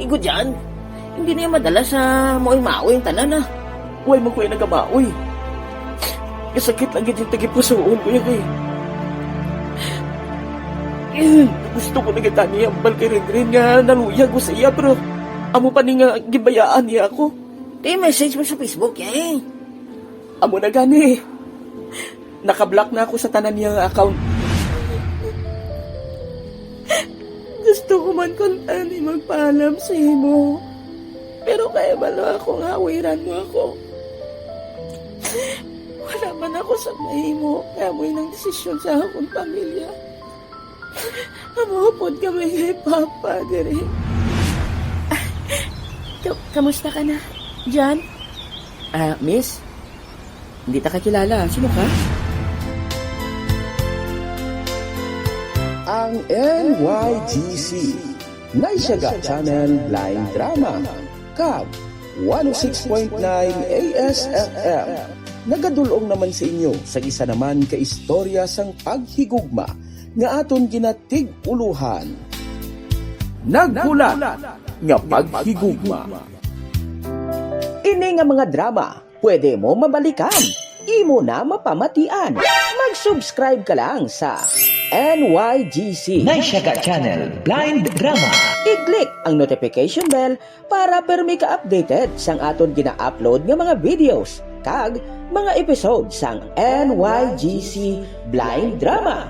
Igo dyan. Hindi na yung madala sa maoy-maoy yung tanan ah. Huwag mo kuya nagamaoy. Kasakit lang yung tagipusoon ko yan Gusto ko na kita niya ambal kay Rin nga naluyag ko sa iya bro. Amo pa ni nga gibayaan niya ako. Message mo sa Facebook eh. Amo na gani. Nakablock na ako sa tanan niyang account. Gusto ko man kung ani magpaalam sa imo. Pero kaya balo ako nga awiran mo ako. Wala man ako sa mahimo. Kaya mo'y nang desisyon sa akong pamilya. Amupod kami kay Papa, dire. Kamusta ka na, John? Miss? Hindi ta kakilala. Sino ka? Ang NYGC Naisyaga Channel Blind Drama kag 106.9 ASFM nagadulong naman sa inyo sa isa naman ka istorya sang paghigugma nga aton ginatig-uluhan. Naghulat nga paghigugma. Ini nga mga drama pwede mo mabalikan, imo na mapamatian. Mag-subscribe ka lang sa NYGC Naisyaga Channel Blind Drama. I-click ang notification bell para permi ka updated sang aton gina-upload nga mga videos kag mga episode sang NYGC Blind Drama.